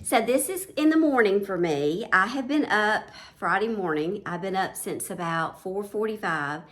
So this is in the morning for me. I have been up Friday morning. I've been up since about 4:45.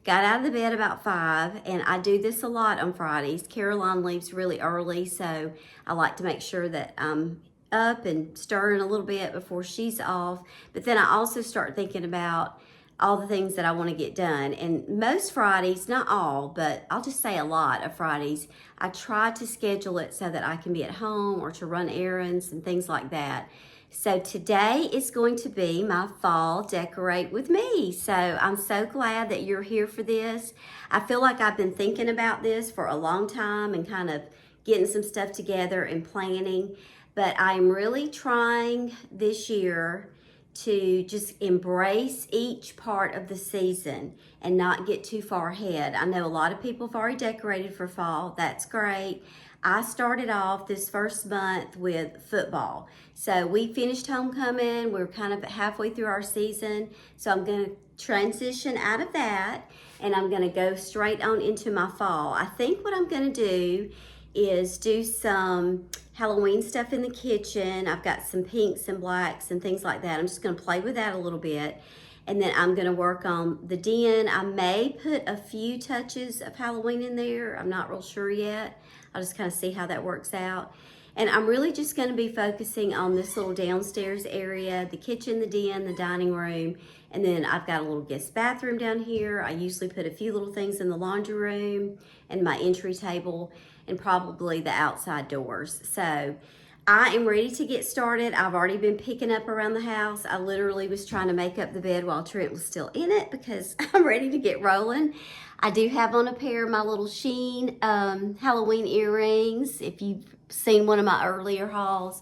Got out of the bed about 5, and I do this a lot on Fridays. Caroline leaves really early, so I like to make sure that I'm up and stirring a little bit before she's off. But then I also start thinking about all the things that I want to get done. And most Fridays, not all, but I'll just say a lot of Fridays, I try to schedule it so that I can be at home or to run errands and things like that. So today is going to be my fall decorate with me. So I'm so glad that you're here for this. I feel like I've been thinking about this for a long time and kind of getting some stuff together and planning. But I'm really trying this year to just embrace each part of the season and not get too far ahead. I know a lot of people have already decorated for fall. That's great. I started off this first month with football. So we finished homecoming. We're kind of halfway through our season. So I'm going to transition out of that and I'm going to go straight on into my fall. I think what I'm going to do is do some Halloween stuff in the kitchen. I've got some pinks and blacks and things like that. I'm just going to play with that a little bit. And then I'm going to work on the den. I may put a few touches of Halloween in there. I'm not real sure yet. I'll just kind of see how that works out. And I'm really just going to be focusing on this little downstairs area, the kitchen, the den, the dining room. And then I've got a little guest bathroom down here. I usually put a few little things in the laundry room and my entry table and probably the outside doors. So I am ready to get started. I've already been picking up around the house. I literally was trying to make up the bed while Trent was still in it because I'm ready to get rolling. I do have on a pair of my little Shein Halloween earrings, if you've seen one of my earlier hauls.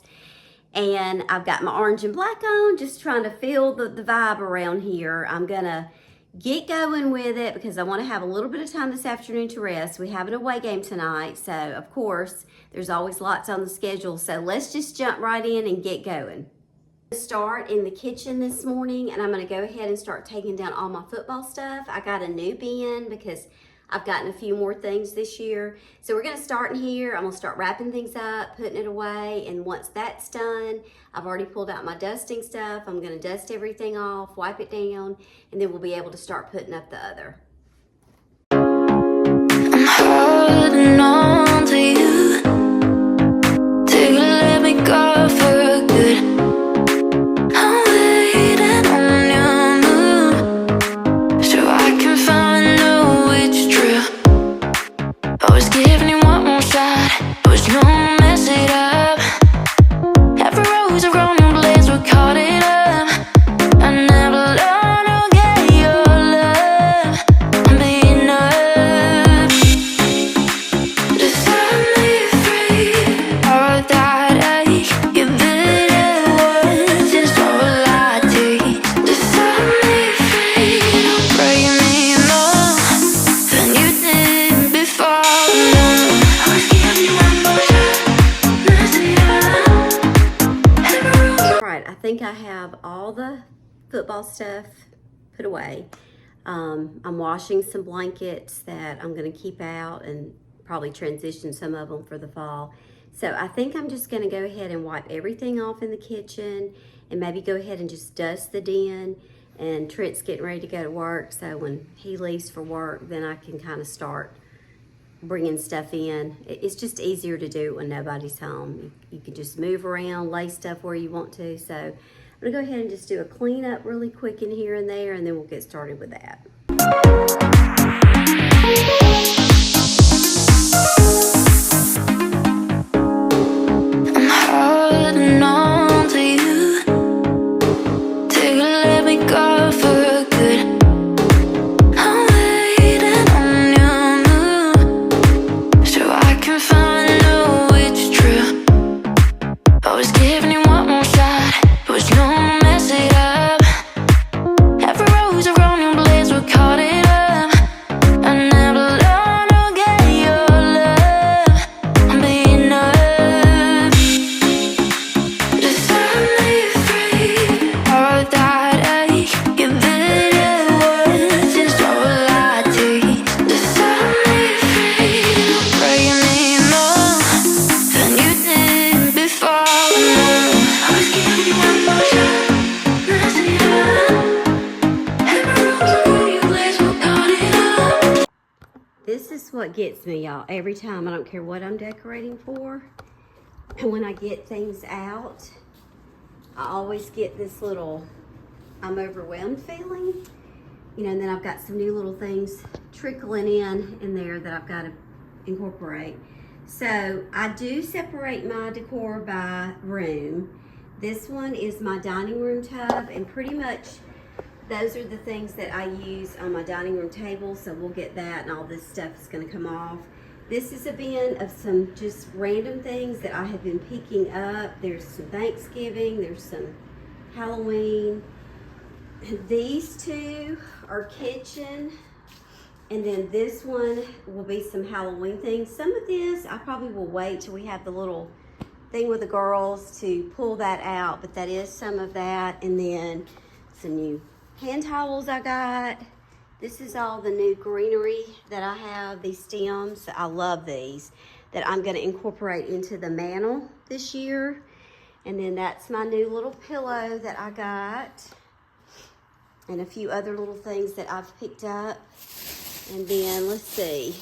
And I've got my orange and black on, just trying to feel the vibe around here. I'm gonna get going with it because I want to have a little bit of time this afternoon to rest. We have an away game tonight, so of course there's always lots on the schedule. So let's just jump right in and get going. Start in the kitchen this morning, and I'm going to go ahead and start taking down all my football stuff. I got a new bin because I've gotten a few more things this year. So we're going to start in here. I'm going to start wrapping things up, putting it away. And once that's done, I've already pulled out my dusting stuff. I'm going to dust everything off, wipe it down, and then we'll be able to start putting up the other. I'm holding on to you. Take a let me go for good. I'm waiting on your move so I can find out it's true. I was giving you one more shot. There was no mess it up. Every rose have grown in place, we caught it up. I never learned to get your love. I'm being up. Just set me free. All that ache, your bitter words is all I take. Just set me free. Don't break me more than you did before. I was giving you one more shot, messing up. Every rose. All right, I think I have all the football stuff put away. I'm washing some blankets that I'm going to keep out and probably transition some of them for the fall. So I think I'm just going to go ahead and wipe everything off in the kitchen and maybe go ahead and just dust the den. And Trent's getting ready to go to work, so when he leaves for work, then I can kind of start bringing stuff in. It's just easier to do it when nobody's home. You can just move around, lay stuff where you want to. So I'm gonna go ahead and just do a clean up really quick in here and there, and then we'll get started with that. I'm holding on to you. Take a let me go for good. I'm waiting on your move so I can find out it's true. I was giving you one more shot. There was no mess it up. Every rose have grown in place, we caught it up. I never learned to get your love. I'm being up. Just set me free. All that ache, your bitter words is all I take. Just set me free. Don't break me more than you did before. what gets me, y'all. Every time, I don't care what I'm decorating for. And when I get things out, I always get this little, I'm overwhelmed feeling. You know, and then I've got some new little things trickling in there that I've got to incorporate. So I do separate my decor by room. This one is my dining room tub, and pretty much those are the things that I use on my dining room table. So we'll get that, and all this stuff is going to come off. This is a bin of some just random things that I have been picking up. There's some Thanksgiving, there's some Halloween. These two are kitchen, and then this one will be some Halloween things. Some of this I probably will wait till we have the little thing with the girls to pull that out, but that is some of that. And then some new hand towels I got. This is all the new greenery that I have, these stems. I love these, that I'm gonna incorporate into the mantle this year. And then that's my new little pillow that I got, and a few other little things that I've picked up. And then let's see,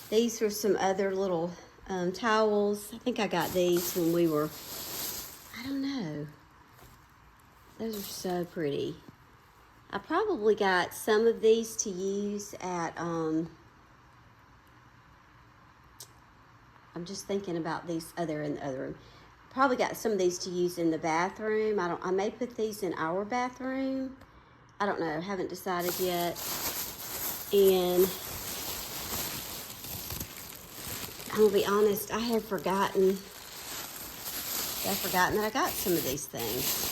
these were some other little towels. I think I got these when we were, I don't know. Those are so pretty. I probably got some of these to use at, I'm just thinking about these other in the other room. Probably got some of these to use in the bathroom. I may put these in our bathroom. I don't know, haven't decided yet. And I'm gonna be honest, I have forgotten that I got some of these things.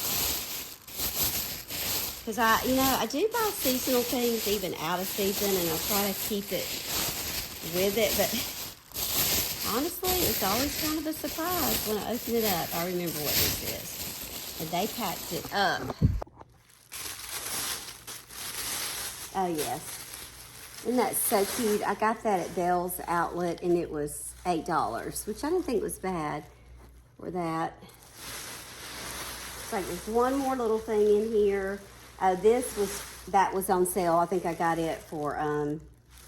Because I do buy seasonal things even out of season, and I'll try to keep it with it, but honestly, it's always kind of a surprise when I open it up. I remember what this is. And they packed it up. Oh, yes. Isn't that so cute? I got that at Bell's Outlet, and it was $8, which I didn't think was bad for that. It's like there's one more little thing in here. That was on sale. I think I got it for,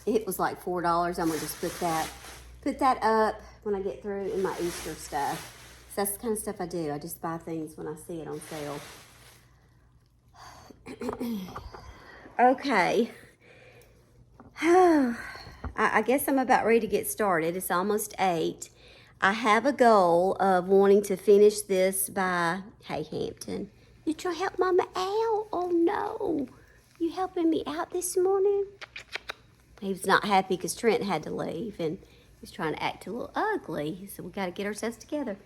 it was like $4. I'm gonna just put that up when I get through in my Easter stuff. So that's the kind of stuff I do. I just buy things when I see it on sale. Okay. I guess I'm about ready to get started. It's almost 8. I have a goal of wanting to finish this by, hey Hampton, you try to help Mama out? Oh no, you helping me out this morning? He was not happy because Trent had to leave, and he's trying to act a little ugly, so we got to get ourselves together.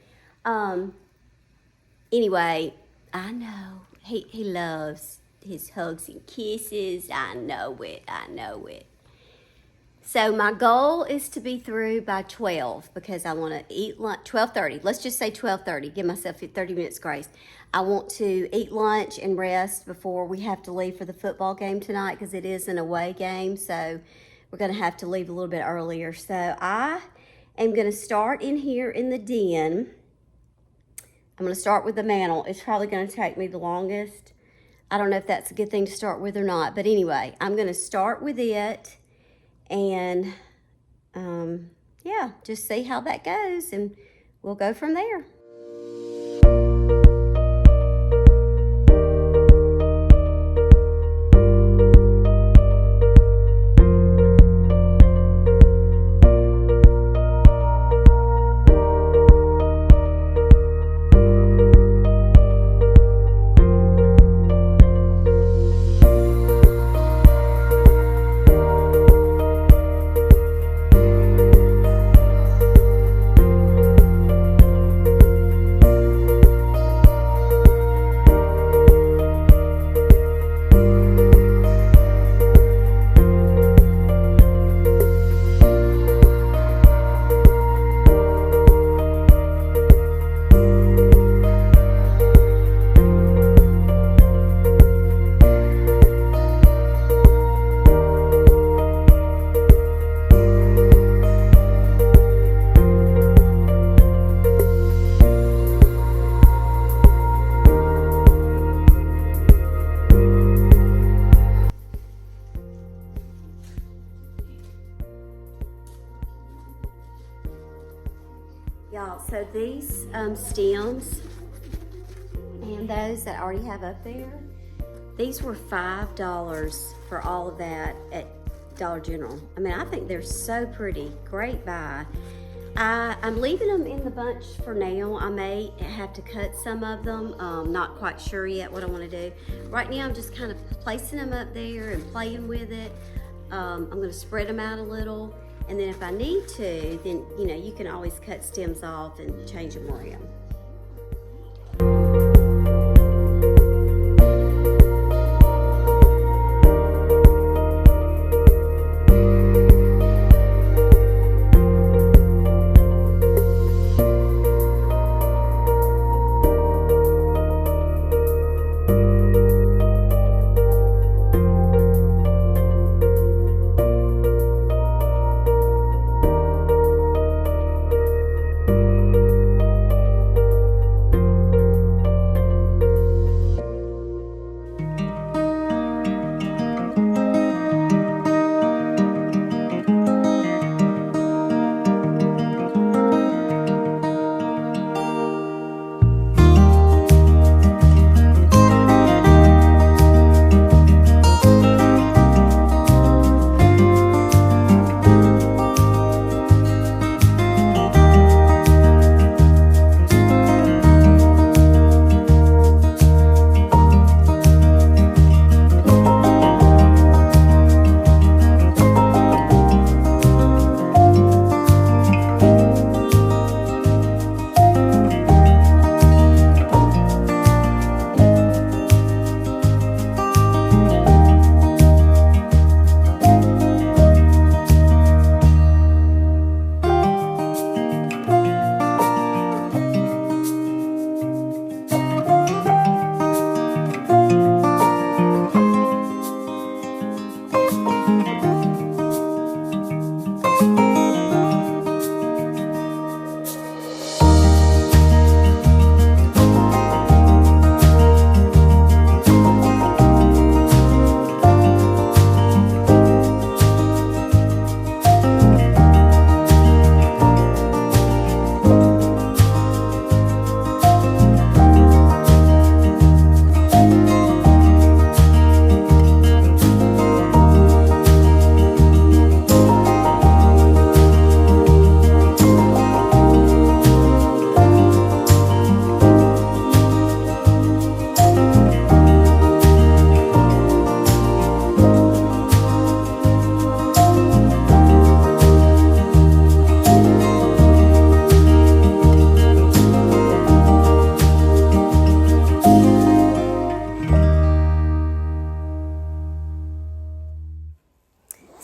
Anyway, I know he loves his hugs and kisses. I know it. So my goal is to be through by 12 because I want to eat lunch, 12:30. Let's just say 12:30, give myself 30 minutes grace. I want to eat lunch and rest before we have to leave for the football game tonight because it is an away game, so we're going to have to leave a little bit earlier. So I am going to start in here in the den. I'm going to start with the mantle. It's probably going to take me the longest. I don't know if that's a good thing to start with or not, but anyway, I'm going to start with it. And yeah, just see how that goes, and we'll go from there. these stems and those that I already have up there, these were $5 for all of that at Dollar General. I mean, I think they're so pretty. Great buy. I'm leaving them in the bunch for now. I may have to cut some of them. Not quite sure yet what I want to do. Right now, I'm just kind of placing them up there and playing with it. I'm going to spread them out a little. And then if I need to, then, you know, you can always cut stems off and change them around.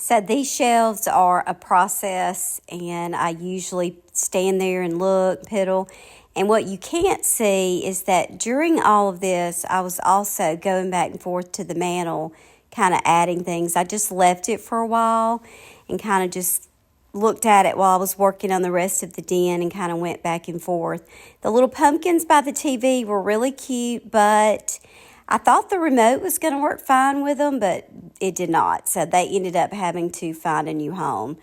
So these shelves are a process, and I usually stand there and look, piddle. And what you can't see is that during all of this, I was also going back and forth to the mantle, kind of adding things. I just left it for a while and kind of just looked at it while I was working on the rest of the den and kind of went back and forth. The little pumpkins by the TV were really cute, but I thought the remote was going to work fine with them, but it did not. So they ended up having to find a new home.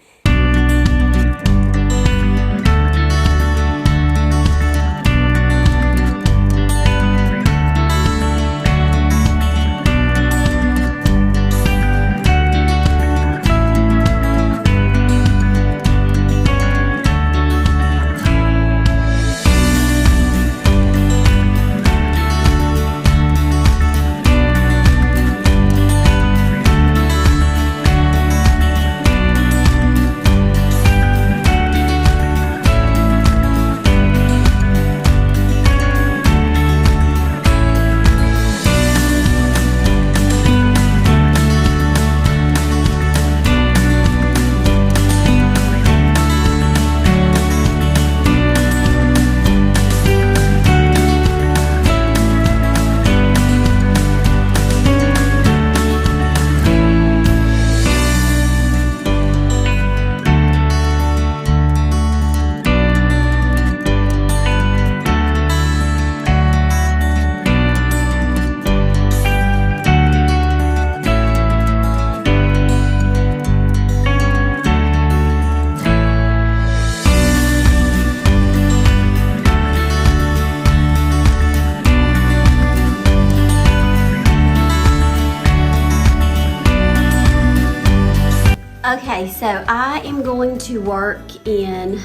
Okay, so I am going to work in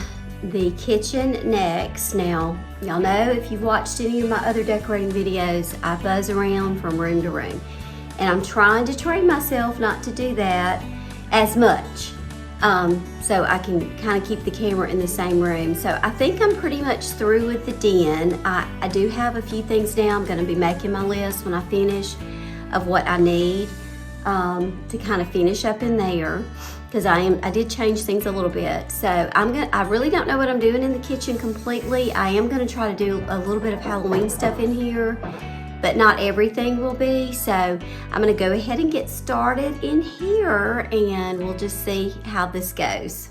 the kitchen next. Now, y'all know if you've watched any of my other decorating videos, I buzz around from room to room. And I'm trying to train myself not to do that as much. So I can kind of keep the camera in the same room. So I think I'm pretty much through with the den. I do have a few things now. I'm gonna be making my list when I finish of what I need to kind of finish up in there, because I did change things a little bit. So I really don't know what I'm doing in the kitchen completely. I am gonna try to do a little bit of Halloween stuff in here, but not everything will be. So I'm gonna go ahead and get started in here and we'll just see how this goes.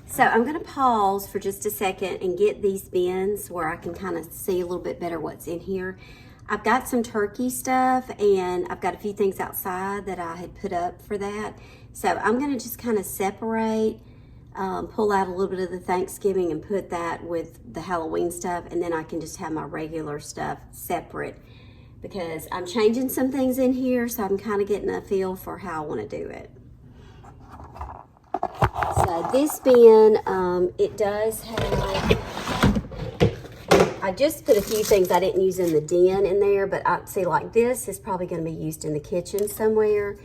So I'm gonna pause for just a second and get these bins where I can kind of see a little bit better what's in here. I've got some turkey stuff and I've got a few things outside that I had put up for that. So I'm gonna just kind of separate, pull out a little bit of the Thanksgiving and put that with the Halloween stuff, and then I can just have my regular stuff separate, because I'm changing some things in here, so I'm kind of getting a feel for how I want to do it. So this bin, it does have, I just put a few things I didn't use in the den in there, but I see like this is probably going to be used in the kitchen somewhere.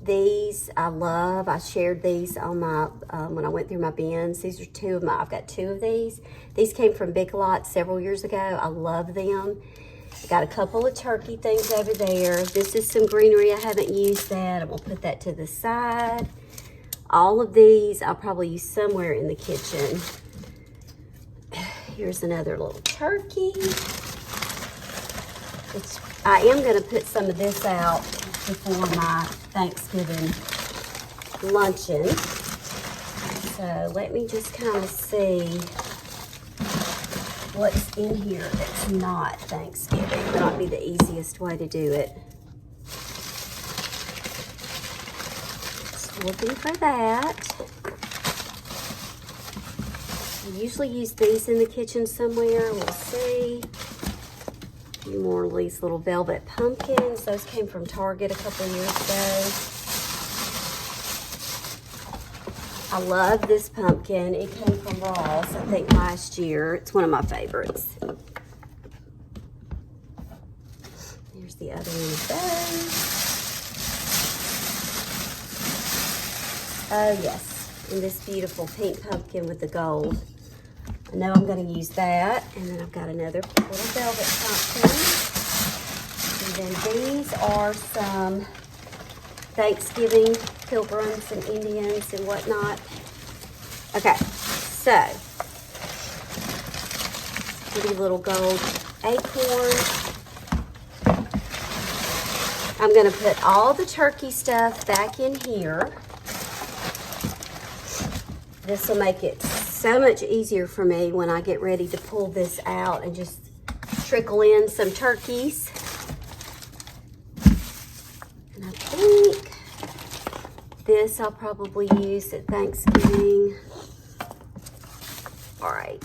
These I love. I shared these on my, when I went through my bins. These are two of my, I've got two of these. These came from Big Lots several years ago. I love them. Got a couple of turkey things over there. This is some greenery. I haven't used that. I'm going to put that to the side. All of these I'll probably use somewhere in the kitchen. Here's another little turkey. I am going to put some of this out before my Thanksgiving luncheon. So let me just kind of see what's in here that's not Thanksgiving. That might be the easiest way to do it. Looking for that. I usually use these in the kitchen somewhere. We'll see. A few more of these little velvet pumpkins. Those came from Target a couple of years ago. I love this pumpkin. It came from Ross, I think, last year. It's one of my favorites. Here's the other one of those. Oh yes, and this beautiful pink pumpkin with the gold. I know I'm going to use that. And then I've got another little velvet pumpkin. And then these are some Thanksgiving pilgrims and Indians and whatnot. Okay, so pretty little gold acorns. I'm going to put all the turkey stuff back in here. This will make it so much easier for me when I get ready to pull this out and just trickle in some turkeys. And I think this I'll probably use at Thanksgiving. All right.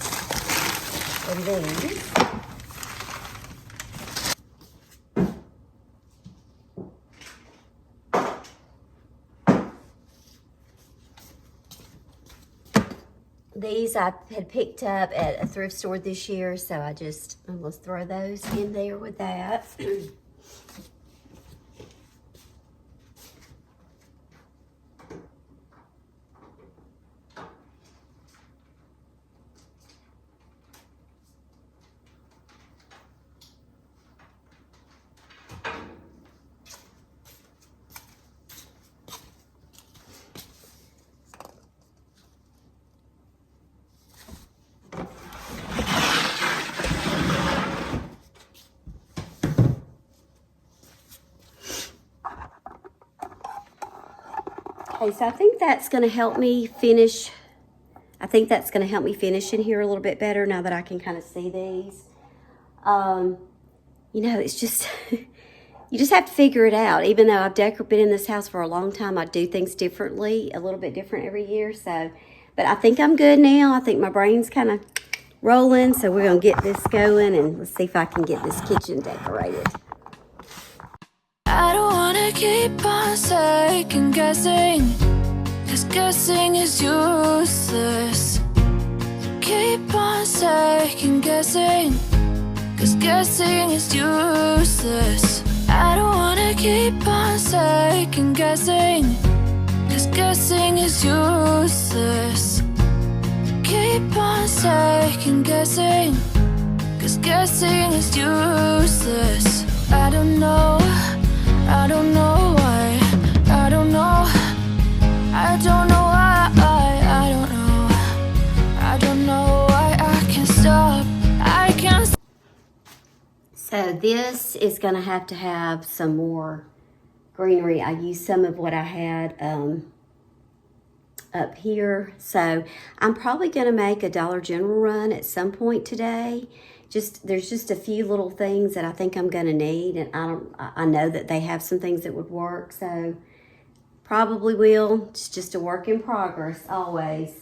And these. These I had picked up at a thrift store this year, so I'm gonna throw those in there with that. Okay, so I think that's going to help me finish. I think that's going to help me finish in here a little bit better now that I can kind of see these. You know, it's just, you just have to figure it out. Even though I've been in this house for a long time, I do things differently, a little bit different every year. So, but I think I'm good now. I think my brain's kind of rolling. So we're going to get this going and let's see if I can get this kitchen decorated. I don't wanna keep on second guessing, 'cause guessing is useless. Keep on second guessing, 'cause guessing is useless. I don't wanna keep on second guessing, 'cause guessing is useless. Keep on second guessing, 'cause guessing is useless. I don't know why, I don't know why, I don't know why I can't stop, So this is going to have some more greenery. I used some of what I had up here. So I'm probably going to make a Dollar General run at some point today. There's just a few little things that I think I'm going to need, and I know that they have some things that would work. So probably will. It's just a work in progress always.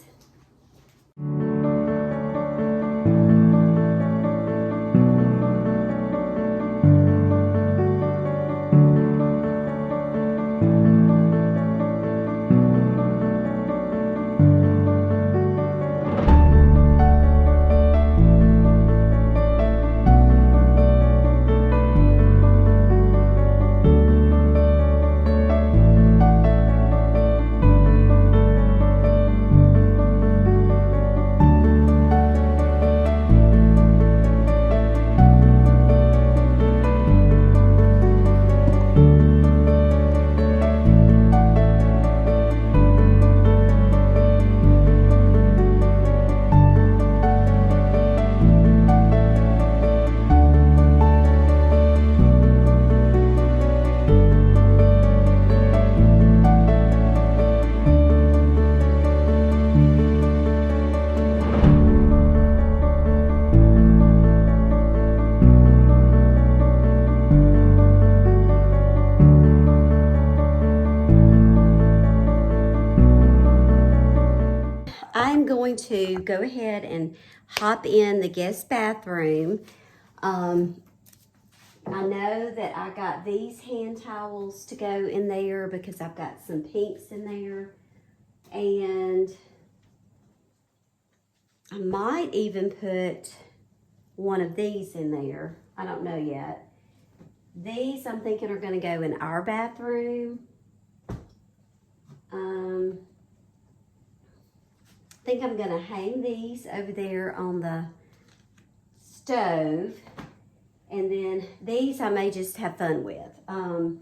I'm going to go ahead and hop in the guest bathroom. I know that I got these hand towels to go in there because I've got some pinks in there. And I might even put one of these in there. I don't know yet. These I'm thinking are going to go in our bathroom. I think I'm going to hang these over there on the stove. And then these I may just have fun with. And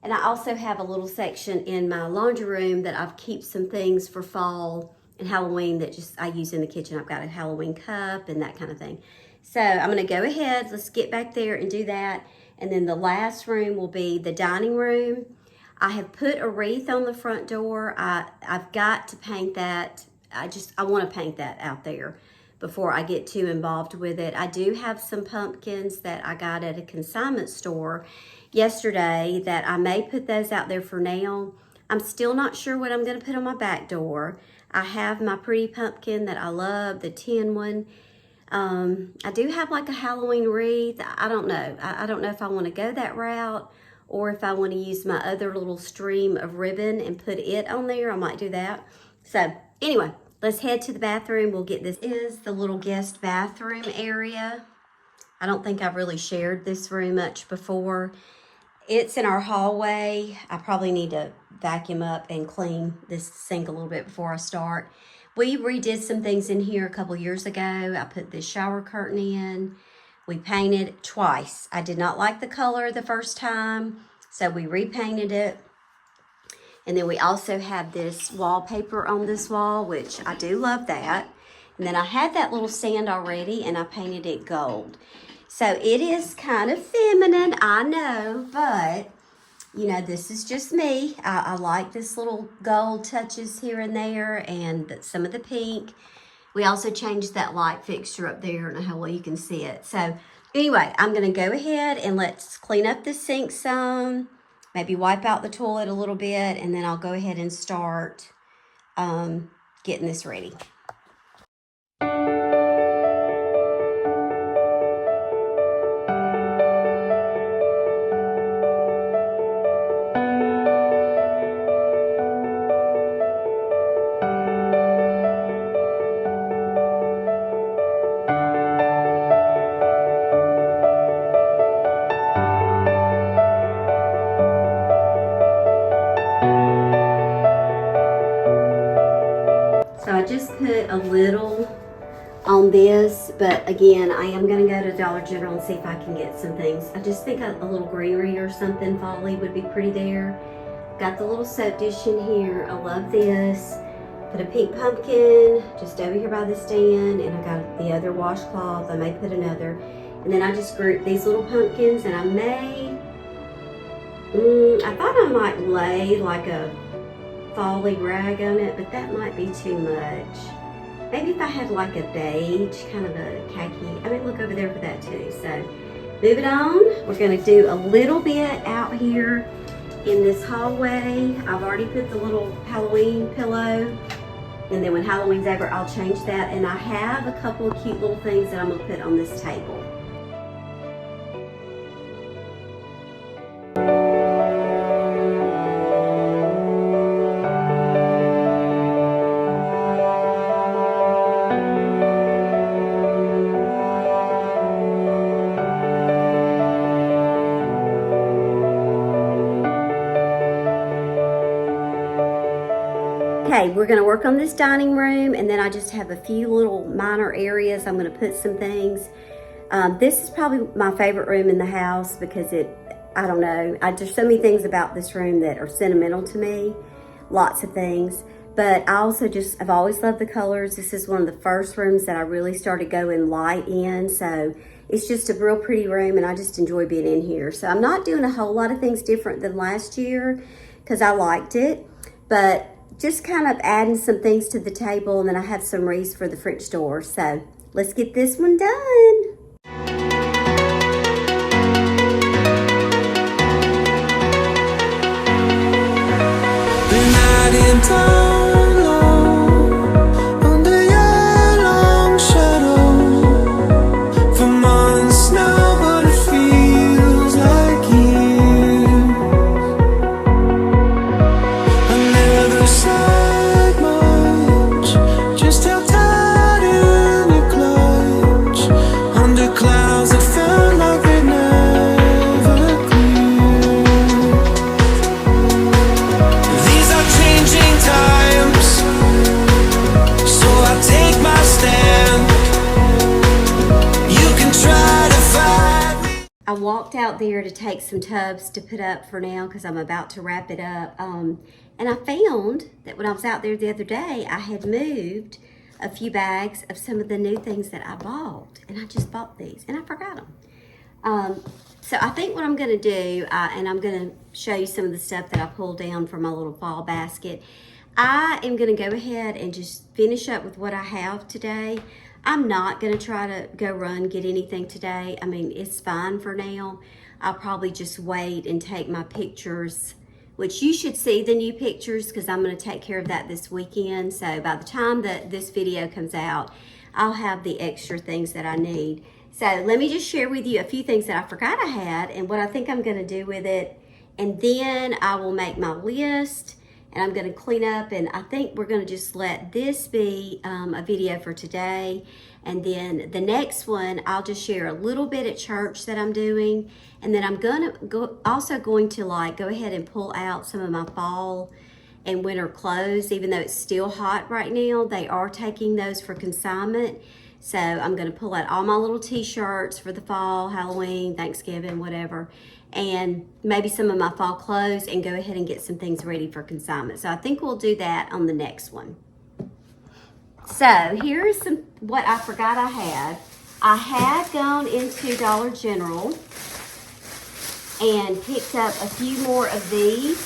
I also have a little section in my laundry room that I've keep some things for fall and Halloween that just I use in the kitchen. I've got a Halloween cup and that kind of thing. So I'm going to go ahead. Let's get back there and do that. And then the last room will be the dining room. I have put a wreath on the front door. I've got to paint that. I want to paint that out there before I get too involved with it. I do have some pumpkins that I got at a consignment store yesterday that I may put those out there for now. I'm still not sure what I'm going to put on my back door. I have my pretty pumpkin that I love, the tin one. I do have like a Halloween wreath. I don't know. I don't know if I want to go that route or if I want to use my other little stream of ribbon and put it on there. I might do that. So anyway, let's head to the bathroom. We'll get this. This is the little guest bathroom area. I don't think I've really shared this room much before. It's in our hallway. I probably need to vacuum up and clean this sink a little bit before I start. We redid some things in here a couple years ago. I put this shower curtain in. We painted twice. I did not like the color the first time, so we repainted it. And then we also have this wallpaper on this wall, which I do love that. And then I had that little stand already, and I painted it gold. So it is kind of feminine, I know, but you know, this is just me. I like this little gold touches here and there and some of the pink. We also changed that light fixture up there. I don't know how well you can see it. So anyway, I'm going to go ahead and let's clean up the sink some, maybe wipe out the toilet a little bit, and then I'll go ahead and start getting this ready. So I just put a little on this, but again, I am gonna go to Dollar General and see if I can get some things. I just think a little greenery or something, folly, would be pretty there. Got the little soap dish in here. I love this. Put a pink pumpkin just over here by the stand, and I got the other washcloth. I may put another. And then I just grouped these little pumpkins, and I may, I thought I might lay like a folly rag on it, but that might be too much. Maybe if I had like a beige, kind of a khaki. I mean, look over there for that too. So moving on, we're gonna do a little bit out here in this hallway. I've already put the little Halloween pillow, and then when Halloween's over, I'll change that. And I have a couple of cute little things that I'm gonna put on this table. Okay, we're gonna work on this dining room, and then I just have a few little minor areas. I'm gonna put some things. This is probably my favorite room in the house because I don't know, there's so many things about this room that are sentimental to me, lots of things. But I also I've always loved the colors. This is one of the first rooms that I really started going light in, so it's just a real pretty room, and I just enjoy being in here. So I'm not doing a whole lot of things different than last year because I liked it, but just kind of adding some things to the table, and then I have some wreaths for the French door. So let's get this one done. Been out in town long, under your long shadow, for months now, but it feels like years. I never said much, just held tight in your clutch, under clouds that felt like they'd never clear. These are changing times, so I take my stand. You can try to fight me. I walked out there to take some tubs to put up for now because I'm about to wrap it up. And I found that when I was out there the other day, I had moved a few bags of some of the new things that I bought. And I just bought these, and I forgot them. So I think what I'm gonna do, and I'm gonna show you some of the stuff that I pulled down from my little fall basket. I am gonna go ahead and just finish up with what I have today. I'm not gonna try to go run, get anything today. I mean, it's fine for now. I'll probably just wait and take my pictures, which you should see the new pictures because I'm gonna take care of that this weekend. So by the time that this video comes out, I'll have the extra things that I need. So let me just share with you a few things that I forgot I had and what I think I'm gonna do with it. And then I will make my list, and I'm gonna clean up, and I think we're gonna just let this be a video for today. And then the next one, I'll just share a little bit at church that I'm doing. And then I'm also going to like go ahead and pull out some of my fall and winter clothes. Even though it's still hot right now, they are taking those for consignment. So I'm gonna pull out all my little t-shirts for the fall, Halloween, Thanksgiving, whatever, and maybe some of my fall clothes, and go ahead and get some things ready for consignment. So I think we'll do that on the next one. So here's what I forgot I had. I had gone into Dollar General, and picked up a few more of these,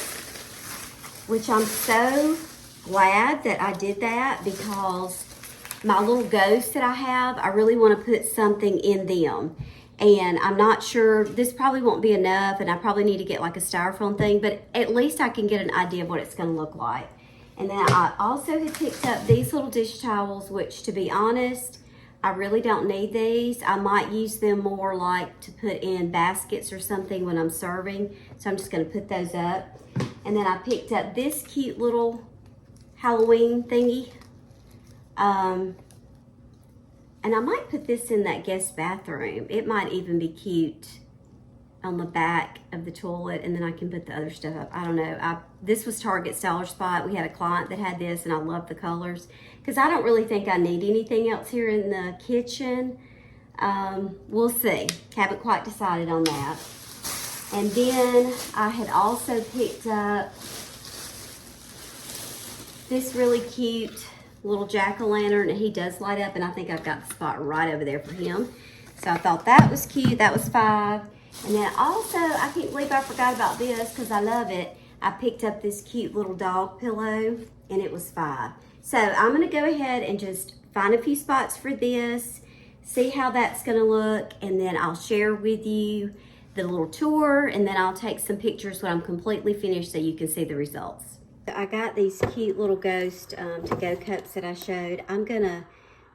which I'm so glad that I did that, because my little ghosts that I have, I really want to put something in them. And I'm not sure, this probably won't be enough, and I probably need to get like a styrofoam thing, but at least I can get an idea of what it's going to look like. And then I also had picked up these little dish towels, which, to be honest, I really don't need these. I might use them more like to put in baskets or something when I'm serving. So I'm just going to put those up. And then I picked up this cute little Halloween thingy. And I might put this in that guest bathroom. It might even be cute on the back of the toilet, and then I can put the other stuff up. I don't know. This was Target Styler Spot. We had a client that had this, and I love the colors, because I don't really think I need anything else here in the kitchen. We'll see. Haven't quite decided on that. And then I had also picked up this really cute little jack-o'-lantern, and he does light up, and I think I've got the spot right over there for him. So I thought that was cute. That was $5. And then also, I can't believe I forgot about this because I love it. I picked up this cute little dog pillow, and it was $5. So I'm gonna go ahead and just find a few spots for this, see how that's gonna look, and then I'll share with you the little tour, and then I'll take some pictures when I'm completely finished so you can see the results. I got these cute little ghost to-go cups that I showed. I'm gonna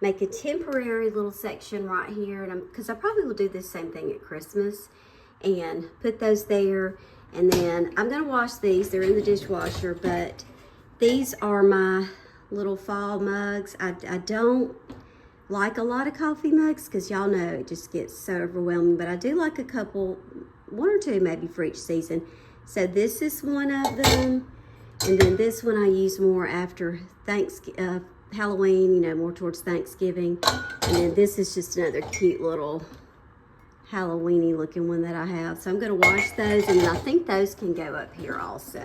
make a temporary little section right here, and because I probably will do the same thing at Christmas, and put those there. And then I'm gonna wash these. They're in the dishwasher, but these are my little fall mugs. I don't like a lot of coffee mugs because y'all know it just gets so overwhelming, but I do like a couple, one or two maybe for each season. So this is one of them. And then this one I use more after Halloween, you know, more towards Thanksgiving. And then this is just another cute little Halloweeny looking one that I have. So I'm gonna wash those, and I think those can go up here also.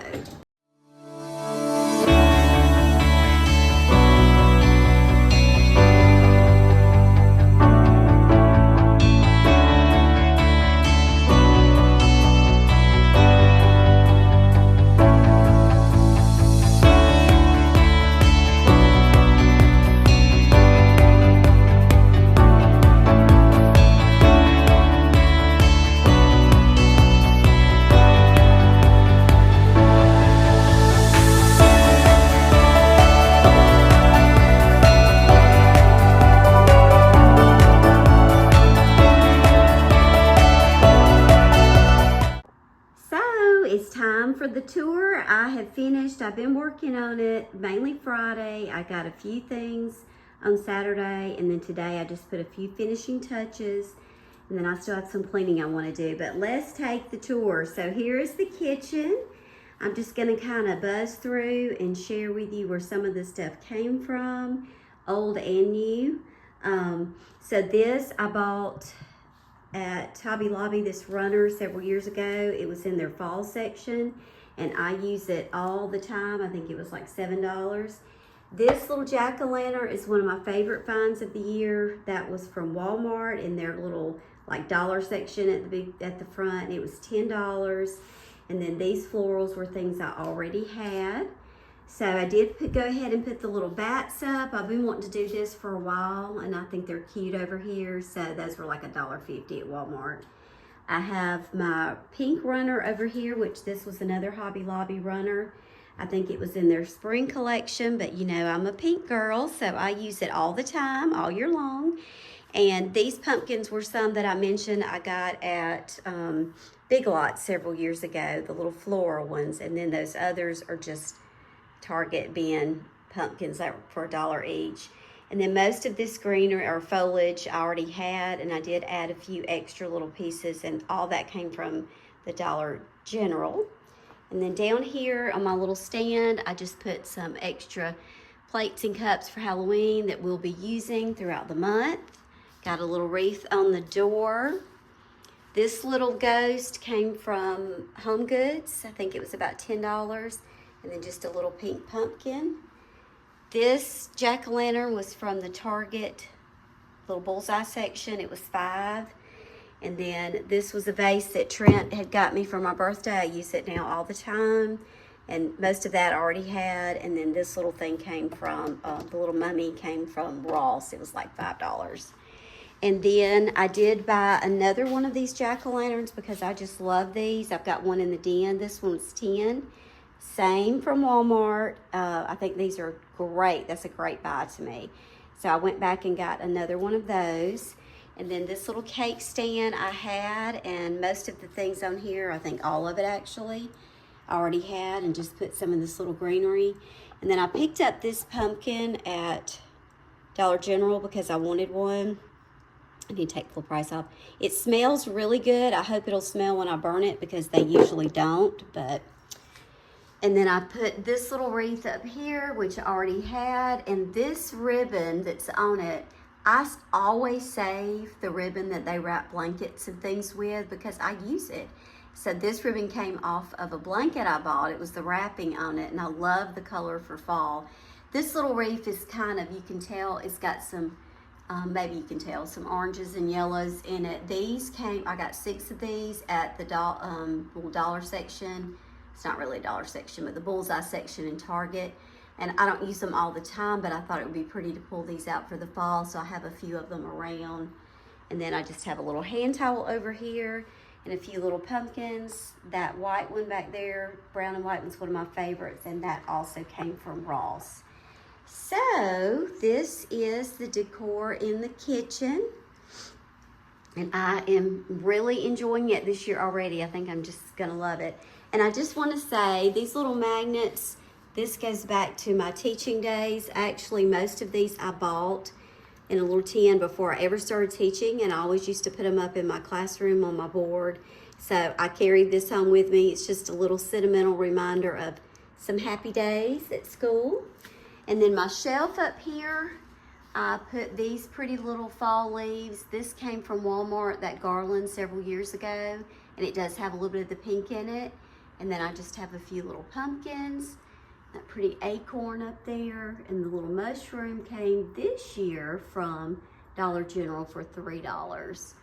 It's time for the tour. I have finished. I've been working on it mainly Friday. I got a few things on Saturday, and then today I just put a few finishing touches, and then I still have some cleaning I want to do. But let's take the tour. So here is the kitchen. I'm just going to kind of buzz through and share with you where some of the stuff came from, old and new. So this I bought at Hobby Lobby, this runner, several years ago. It was in their fall section, and I use it all the time. I think it was like $7. This little jack-o'-lantern is one of my favorite finds of the year. That was from Walmart in their little like dollar section at the front. It was $10. And then these florals were things I already had. So I did go ahead and put the little bats up. I've been wanting to do this for a while, and I think they're cute over here. So those were like $1.50 at Walmart. I have my pink runner over here, which this was another Hobby Lobby runner. I think it was in their spring collection, but you know, I'm a pink girl, so I use it all the time, all year long. And these pumpkins were some that I mentioned I got at Big Lots several years ago, the little floral ones. And then those others are just Target bin pumpkins that were for $1 each. And then most of this greenery or foliage I already had, and I did add a few extra little pieces, and all that came from the Dollar General. And then down here on my little stand, I just put some extra plates and cups for Halloween that we'll be using throughout the month. Got a little wreath on the door. This little ghost came from Home Goods. I think it was about $10. And then just a little pink pumpkin. This jack-o'-lantern was from the Target little bullseye section. It was $5. And then this was a vase that Trent had got me for my birthday. I use it now all the time. And most of that I already had. And then this little thing came from, the little mummy came from Ross. It was like $5. And then I did buy another one of these jack-o'-lanterns because I just love these. I've got one in the den. This one's 10. Same from Walmart. I think these are great. That's a great buy to me. So I went back and got another one of those. And then this little cake stand I had, and most of the things on here, I think all of it actually, I already had, and just put some of this little greenery. And then I picked up this pumpkin at Dollar General because I wanted one. I need to take full price off. It smells really good. I hope it'll smell when I burn it because they usually don't. And then I put this little wreath up here, which I already had. And this ribbon that's on it, I always save the ribbon that they wrap blankets and things with because I use it. So this ribbon came off of a blanket I bought. It was the wrapping on it, and I love the color for fall. This little wreath is kind of, you can tell, it's got some, maybe you can tell, some oranges and yellows in it. These came, I got 6 of these at the little dollar section. It's not really a dollar section, but the bullseye section in Target. And I don't use them all the time, but I thought it would be pretty to pull these out for the fall, so I have a few of them around. And then I just have a little hand towel over here and a few little pumpkins. That white one back there, brown and white one's one of my favorites, and that also came from Ross. So this is the decor in the kitchen, and I am really enjoying it this year already. I think I'm just gonna love it. And I just want to say, these little magnets, this goes back to my teaching days. Actually, most of these I bought in a little tin before I ever started teaching, and I always used to put them up in my classroom on my board. So I carried this home with me. It's just a little sentimental reminder of some happy days at school. And then my shelf up here, I put these pretty little fall leaves. This came from Walmart, that garland, several years ago, and it does have a little bit of the pink in it. And then I just have a few little pumpkins, that pretty acorn up there, and the little mushroom came this year from Dollar General for $3.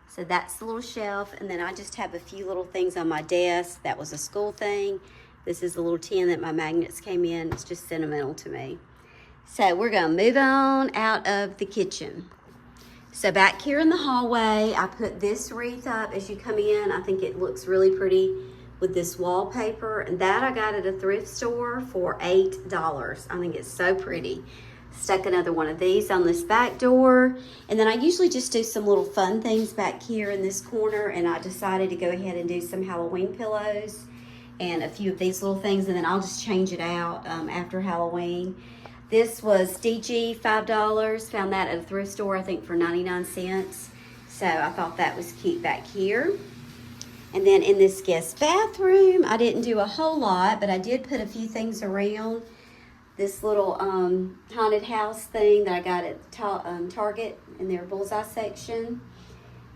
So that's the little shelf, and then I just have a few little things on my desk. That was a school thing. This is the little tin that my magnets came in. It's just sentimental to me. So we're gonna move on out of the kitchen. So back here in the hallway, I put this wreath up as you come in. I think it looks really pretty with this wallpaper, and that I got at a thrift store for $8. I think it's so pretty. Stuck another one of these on this back door, and then I usually just do some little fun things back here in this corner, and I decided to go ahead and do some Halloween pillows and a few of these little things, and then I'll just change it out after Halloween. This was DG, $5. Found that at a thrift store, I think for 99 cents. So I thought that was cute back here. And then in this guest bathroom, I didn't do a whole lot, but I did put a few things around. This little haunted house thing that I got at Target in their bullseye section.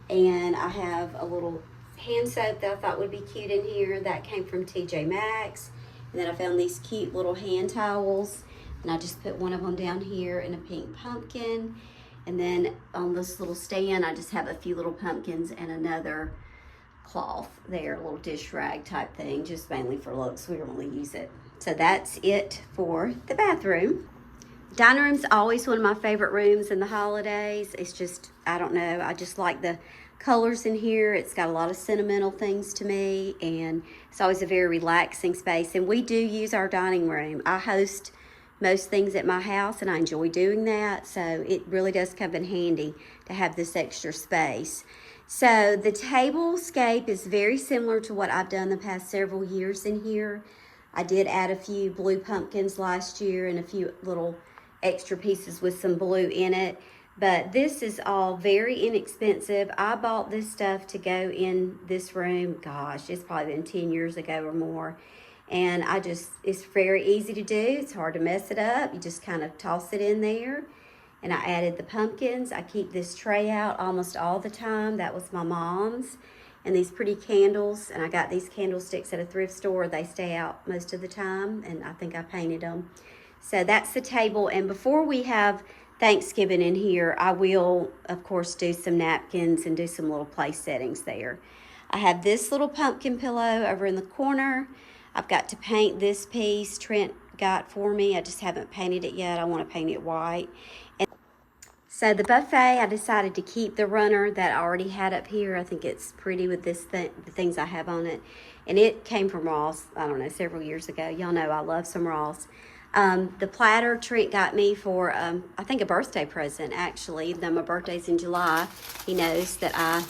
And I have a little hand soap that I thought would be cute in here. That came from TJ Maxx. And then I found these cute little hand towels. And I just put one of them down here in a pink pumpkin. And then on this little stand, I just have a few little pumpkins and another cloth there, a little dish rag type thing, just mainly for looks. We don't really use it. So that's it for the bathroom. Dining room's always one of my favorite rooms in the holidays. It's just, I don't know, I just like the colors in here. It's got a lot of sentimental things to me, and it's always a very relaxing space. And we do use our dining room. I host most things at my house, and I enjoy doing that, so it really does come in handy to have this extra space. So the tablescape is very similar to what I've done the past several years in here. I did add a few blue pumpkins last year and a few little extra pieces with some blue in it. But this is all very inexpensive. I bought this stuff to go in this room. Gosh, it's probably been 10 years ago or more. And it's very easy to do. It's hard to mess it up. You just kind of toss it in there. And I added the pumpkins. I keep this tray out almost all the time. That was my mom's. And these pretty candles. And I got these candlesticks at a thrift store. They stay out most of the time. And I think I painted them. So that's the table. And before we have Thanksgiving in here, I will, of course, do some napkins and do some little place settings there. I have this little pumpkin pillow over in the corner. I've got to paint this piece Trent got for me. I just haven't painted it yet. I want to paint it white. And so the buffet, I decided to keep the runner that I already had up here. I think it's pretty with this the things I have on it. And it came from Ross, I don't know, several years ago. Y'all know I love some Ross. The platter Trent got me for, I think, a birthday present, actually. Even though my birthday's in July, he knows that I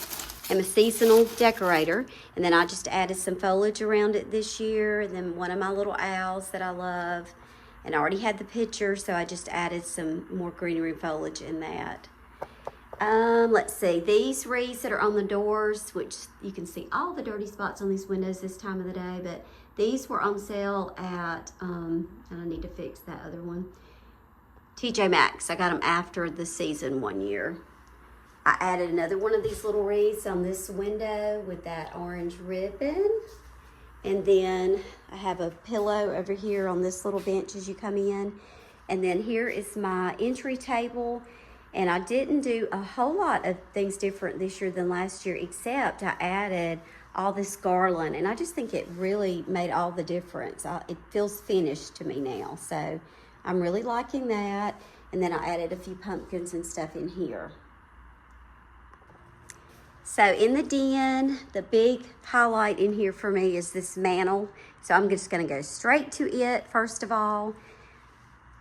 am a seasonal decorator. And then I just added some foliage around it this year. And then one of my little owls that I love. And I already had the picture, so I just added some more greenery foliage in that. Let's see, these wreaths that are on the doors, which you can see all the dirty spots on these windows this time of the day, but these were on sale at, and I need to fix that other one, TJ Maxx. I got them after the season one year. I added another one of these little wreaths on this window with that orange ribbon. And then I have a pillow over here on this little bench as you come in. And then here is my entry table. And I didn't do a whole lot of things different this year than last year, except I added all this garland. And I just think it really made all the difference. It feels finished to me now. So I'm really liking that. And then I added a few pumpkins and stuff in here. So in the den, the big highlight in here for me is this mantle. So I'm just gonna go straight to it first of all.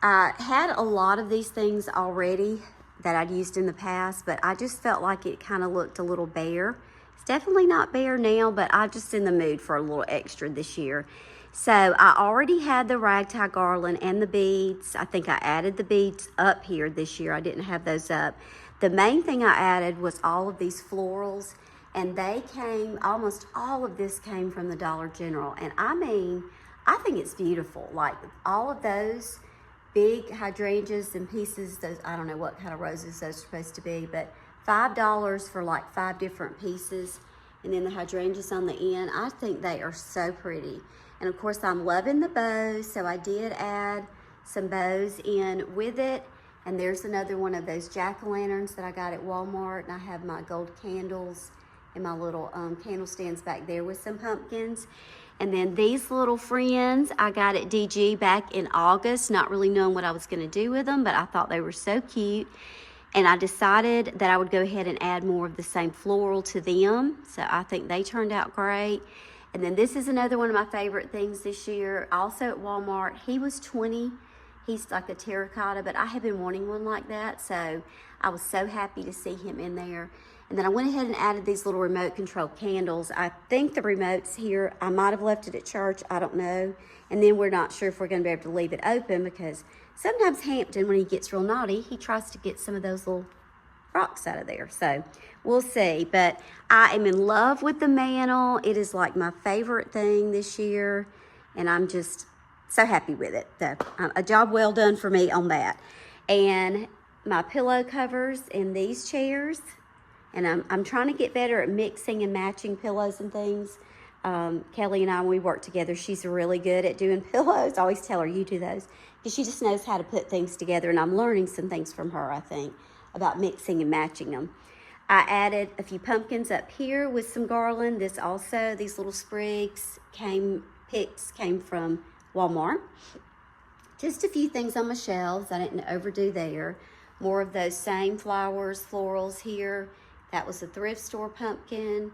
I had a lot of these things already that I'd used in the past, but I just felt like it kind of looked a little bare. It's definitely not bare now, but I'm just in the mood for a little extra this year. So I already had the ragtag garland and the beads. I think I added the beads up here this year. I didn't have those up. The main thing I added was all of these florals, and they came, almost all of this came from the Dollar General. And I mean, I think it's beautiful. Like all of those big hydrangeas and pieces, those, I don't know what kind of roses those are supposed to be, but $5 for like 5 different pieces. And then the hydrangeas on the end, I think they are so pretty. And of course I'm loving the bows, so I did add some bows in with it. And there's another one of those jack-o'-lanterns that I got at Walmart. And I have my gold candles and my little candle stands back there with some pumpkins. And then these little friends I got at DG back in August, not really knowing what I was gonna do with them, but I thought they were so cute. And I decided that I would go ahead and add more of the same floral to them. So I think they turned out great. And then this is another one of my favorite things this year, also at Walmart. He was $20. He's like a terracotta, but I have been wanting one like that. So I was so happy to see him in there. And then I went ahead and added these little remote control candles. I think the remote's here. I might have left it at church, I don't know. And then we're not sure if we're gonna be able to leave it open, because sometimes Hampton, when he gets real naughty, he tries to get some of those little rocks out of there. So we'll see. But I am in love with the mantle. It is like my favorite thing this year. And I'm just so happy with it. So, a job well done for me on that. And my pillow covers in these chairs. And I'm trying to get better at mixing and matching pillows and things. Kelly and I, when we work together, she's really good at doing pillows. I always tell her, you do those. Because she just knows how to put things together. And I'm learning some things from her, I think, about mixing and matching them. I added a few pumpkins up here with some garland. This also, these little sprigs came from Walmart. Just a few things on my shelves. I didn't overdo there. More of those same flowers, florals here. That was a thrift store pumpkin.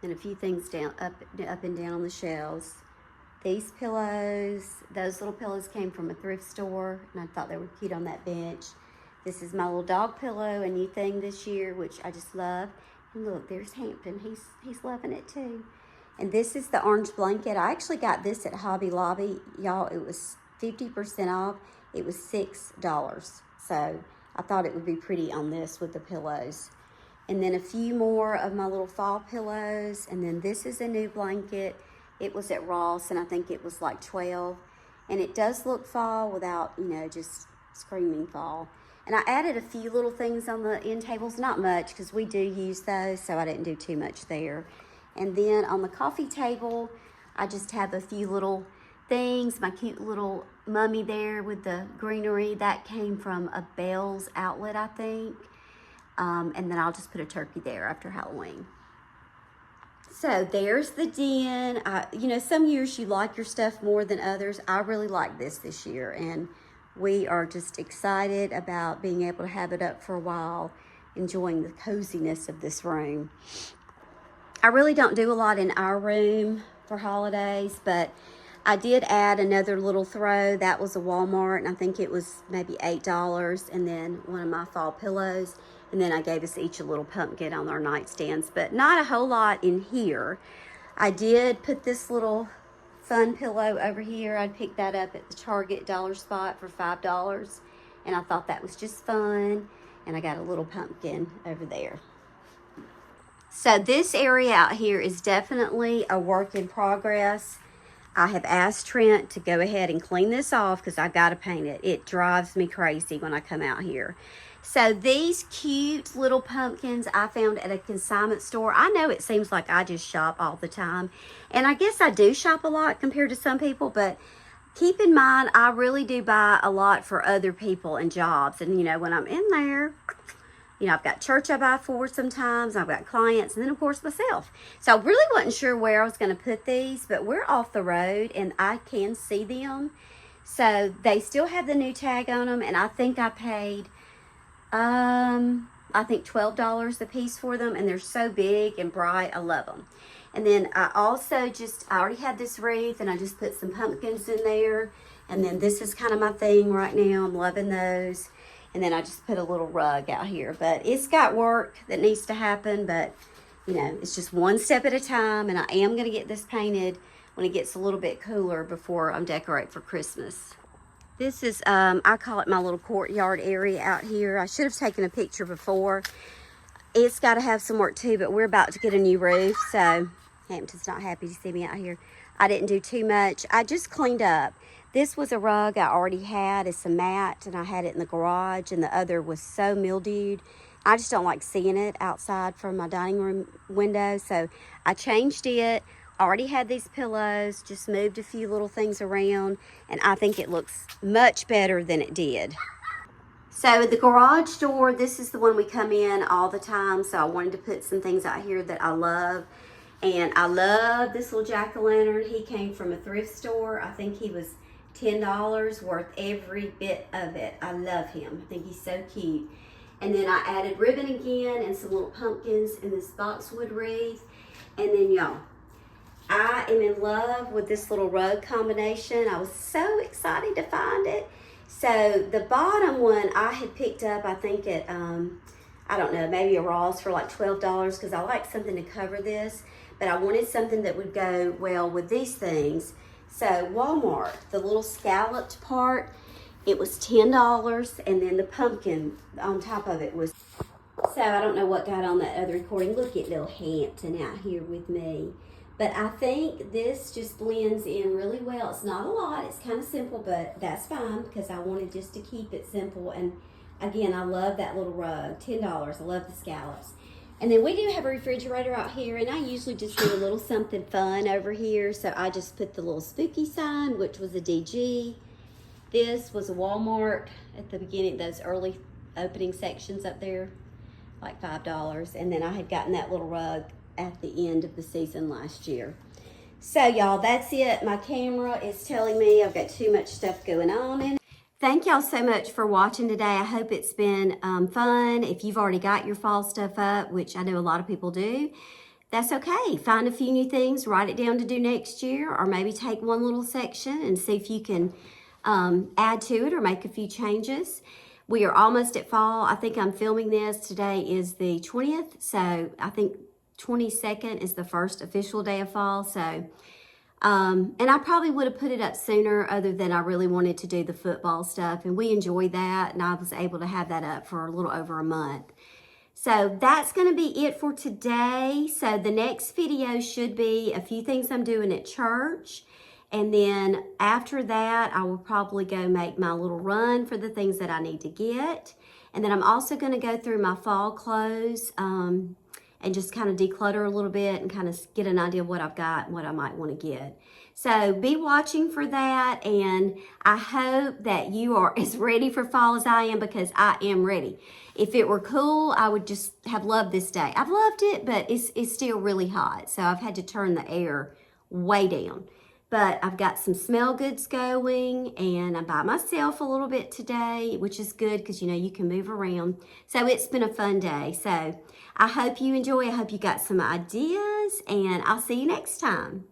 And a few things down up and down on the shelves. These pillows, those little pillows came from a thrift store, and I thought they were cute on that bench. This is my little dog pillow, a new thing this year, which I just love. And look, there's Hampton. He's loving it too. And this is the orange blanket. I actually got this at Hobby Lobby. Y'all, it was 50% off. It was $6. So I thought it would be pretty on this with the pillows. And then a few more of my little fall pillows. And then this is a new blanket. It was at Ross, and I think it was like $12. And it does look fall without, you know, just screaming fall. And I added a few little things on the end tables, not much, because we do use those, so I didn't do too much there. And then on the coffee table, I just have a few little things. My cute little mummy there with the greenery, that came from a Bell's outlet, I think. And then I'll just put a turkey there after Halloween. So there's the den. You know, some years you like your stuff more than others. I really like this year, and we are just excited about being able to have it up for a while, enjoying the coziness of this room. I really don't do a lot in our room for holidays, but I did add another little throw. That was a Walmart, and I think it was maybe $8, and then one of my fall pillows. And then I gave us each a little pumpkin on our nightstands, but not a whole lot in here. I did put this little fun pillow over here. I picked that up at the Target dollar spot for $5, and I thought that was just fun. And I got a little pumpkin over there. So this area out here is definitely a work in progress. I have asked Trent to go ahead and clean this off because I got to paint it. It drives me crazy when I come out here. So these cute little pumpkins I found at a consignment store. I know it seems like I just shop all the time, and I guess I do shop a lot compared to some people, but keep in mind, I really do buy a lot for other people and jobs. And, you know, when I'm in there, you know, I've got church I buy for sometimes, I've got clients, and then, of course, myself. So I really wasn't sure where I was going to put these, but we're off the road, and I can see them. So they still have the new tag on them, and I think I paid... I think $12 a piece for them, and they're so big and bright. I love them. And then I also I already had this wreath, and I just put some pumpkins in there. And then this is kind of my thing right now. I'm loving those. And then I just put a little rug out here. But it's got work that needs to happen, but you know, it's just one step at a time. And I am going to get this painted when it gets a little bit cooler before I'm decorate for Christmas. This is, I call it my little courtyard area out here. I should have taken a picture before. It's got to have some work too, but we're about to get a new roof, so Hampton's not happy to see me out here. I didn't do too much. I just cleaned up. This was a rug I already had. It's a mat, and I had it in the garage, and the other was so mildewed. I just don't like seeing it outside from my dining room window, so I changed it. Already had these pillows, just moved a few little things around, and I think it looks much better than it did. So the garage door, this is the one we come in all the time, so I wanted to put some things out here that I love. And I love this little jack-o'-lantern. He came from a thrift store. I think he was $10, worth every bit of it. I love him. I think he's so cute. And then I added ribbon again and some little pumpkins in this boxwood wreath. And then y'all, I am in love with this little rug combination. I was so excited to find it. So the bottom one I had picked up, I think at, I don't know, maybe a Ross for like $12 because I like something to cover this. But I wanted something that would go well with these things. So Walmart, the little scalloped part, it was $10, and then the pumpkin on top of it was. So I don't know what got on that other recording. Look at little Hampton out here with me. But I think this just blends in really well. It's not a lot. It's kind of simple, but that's fine because I wanted just to keep it simple. And again, I love that little rug. $10. I love the scallops. And then we do have a refrigerator out here, and I usually just do a little something fun over here. So I just put the little spooky sign, which was a DG. This was a Walmart at the beginning, those early opening sections up there, like $5. And then I had gotten that little rug at the end of the season last year. So y'all, that's it. My camera is telling me I've got too much stuff going on in it. Thank y'all so much for watching today. I hope it's been fun. If you've already got your fall stuff up, which I know a lot of people do, that's okay. Find a few new things, write it down to do next year, or maybe take one little section and see if you can add to it or make a few changes. We are almost at fall. I think I'm filming this. Today is the 20th, so I think 22nd is the first official day of fall. So, and I probably would have put it up sooner other than I really wanted to do the football stuff, and we enjoyed that, and I was able to have that up for a little over a month. So that's going to be it for today. So the next video should be a few things I'm doing at church. And then after that, I will probably go make my little run for the things that I need to get. And then I'm also going to go through my fall clothes. And and just kind of declutter a little bit and kind of get an idea of what I've got and what I might want to get. So be watching for that, and I hope that you are as ready for fall as I am, because I am ready. If it were cool, I would just have loved this day. I've loved it, but it's still really hot, so I've had to turn the air way down. But I've got some smell goods going, and I'm by myself a little bit today, which is good because, you know, you can move around. So it's been a fun day. So I hope you enjoy. I hope you got some ideas, and I'll see you next time.